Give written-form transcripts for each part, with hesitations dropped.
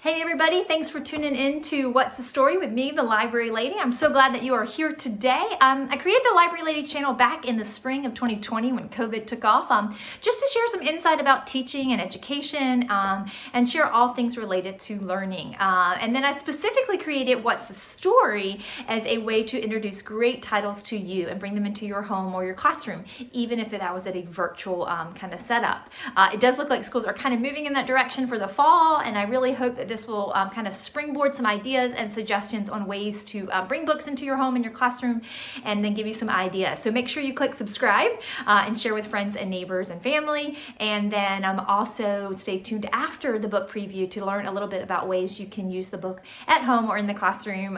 Hey everybody, thanks for tuning in to What's the Story with me, the Library Lady. I'm so glad that you are here today. I created the Library Lady channel back in the spring of 2020 when COVID took off, just to share some insight about teaching and education and share all things related to learning. And then I specifically created What's the Story as a way to introduce great titles to you and bring them into your home or your classroom, even if that was at a virtual kind of setup. It does look like schools are kind of moving in that direction for the fall, and I really hope that this will kind of springboard some ideas and suggestions on ways to bring books into your home and your classroom, and then give you some ideas. So make sure you click subscribe and share with friends and neighbors and family, and then also stay tuned after the book preview to learn a little bit about ways you can use the book at home or in the classroom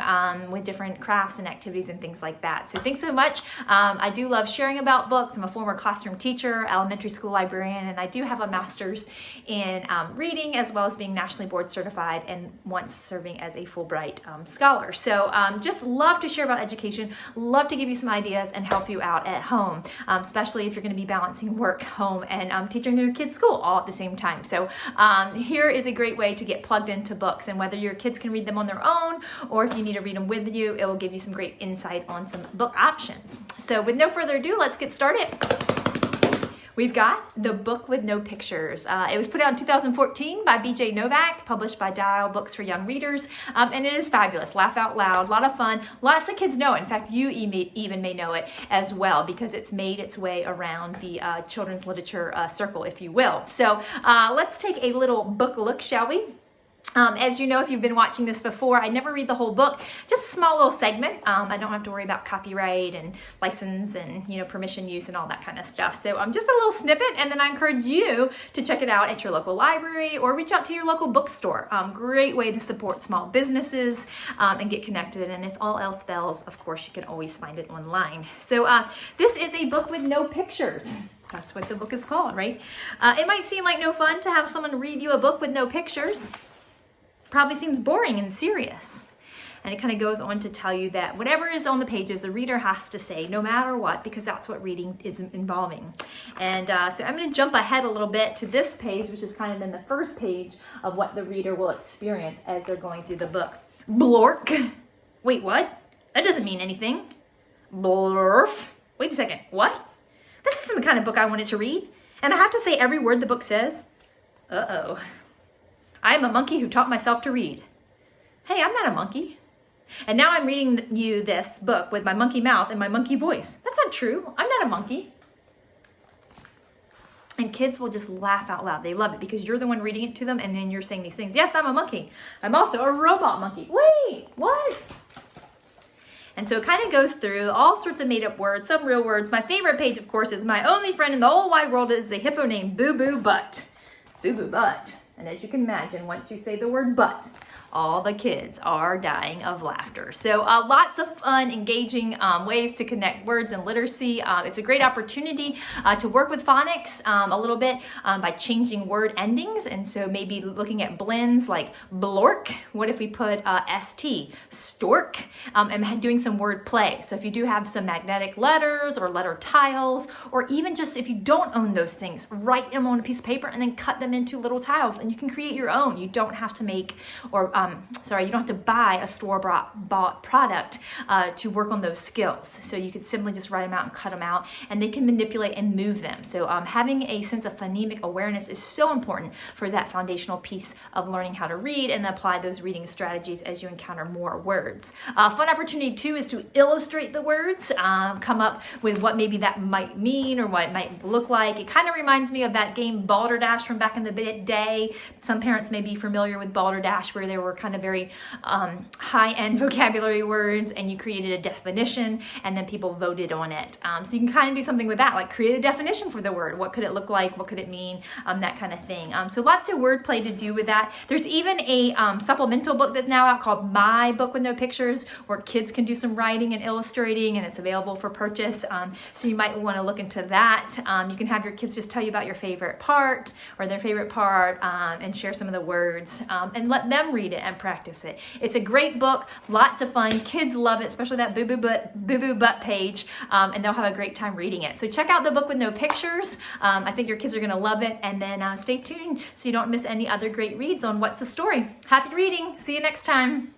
with different crafts and activities and things like that. So thanks so much. I do love sharing about books. I'm a former classroom teacher, elementary school librarian, and I do have a master's in reading as well as being nationally board certified and once serving as a Fulbright scholar. So just love to share about education, love to give you some ideas and help you out at home, especially if you're going to be balancing work, home, and teaching your kids school all at the same time. So here is a great way to get plugged into books, and whether your kids can read them on their own or if you need to read them with you, it will give you some great insight on some book options. So with no further ado, let's get started. We've got The Book with No Pictures. It was put out in 2014 by B.J. Novak, published by Dial Books for Young Readers, and it is fabulous. Laugh out loud, a lot of fun. Lots of kids know it. In fact, you even may know it as well because it's made its way around the children's literature circle, if you will. So let's take a little book look, shall we? As you know, if you've been watching this before, I never read the whole book, just a small little segment. I don't have to worry about copyright and license and, permission use and all that kind of stuff. So just a little snippet, and then I encourage you to check it out at your local library or reach out to your local bookstore. Great way to support small businesses and get connected. And if all else fails, of course, you can always find it online. So this is a book with no pictures. That's what the book is called, right? It might seem like no fun to have someone read you a book with no pictures. Probably seems boring and serious. And it kind of goes on to tell you that whatever is on the pages, the reader has to say, no matter what, because that's what reading is involving. And so I'm going to jump ahead a little bit to this page, which is kind of in the first page of what the reader will experience as they're going through the book. Blork. Wait, what? That doesn't mean anything. Blurf. Wait a second. What? This isn't the kind of book I wanted to read. And I have to say every word the book says. Uh-oh. I am a monkey who taught myself to read. Hey, I'm not a monkey. And now I'm reading you this book with my monkey mouth and my monkey voice. That's not true. I'm not a monkey. And kids will just laugh out loud. They love it because you're the one reading it to them, and then you're saying these things. Yes, I'm a monkey. I'm also a robot monkey. Wait, what? And so it kind of goes through all sorts of made up words, some real words. My favorite page, of course, is my only friend in the whole wide world is a hippo named Boo Boo Butt. Boo Boo Butt. And as you can imagine, once you say the word but, all the kids are dying of laughter. So lots of fun, engaging ways to connect words and literacy. It's a great opportunity to work with phonics a little bit by changing word endings. And so maybe looking at blends like blork. What if we put st, stork, and doing some word play. So if you do have some magnetic letters or letter tiles, or even just if you don't own those things, write them on a piece of paper and then cut them into little tiles, and you can create your own. You don't have to make or you don't have to buy a store-bought product to work on those skills. So you could simply just write them out and cut them out, and they can manipulate and move them. So having a sense of phonemic awareness is so important for that foundational piece of learning how to read and apply those reading strategies as you encounter more words. Fun opportunity too is to illustrate the words, come up with what maybe that might mean or what it might look like. It kind of reminds me of that game Balderdash from back in the day. Some parents may be familiar with Balderdash, where there were kind of very high-end vocabulary words, and you created a definition and then people voted on it. So you can kind of do something with that, like create a definition for the word. What could it look like? What could it mean? That kind of thing. So lots of wordplay to do with that. There's even a supplemental book that's now out called My Book with No Pictures, where kids can do some writing and illustrating, and it's available for purchase. So you might want to look into that. You can have your kids just tell you about your favorite part or their favorite part and share some of the words and let them read it. and practice it. It's a great book, lots of fun. Kids love it, especially that boo-boo butt page, and they'll have a great time reading it. So check out the book with no pictures. I think your kids are gonna love it, and then stay tuned so you don't miss any other great reads on What's the Story. Happy reading, see you next time.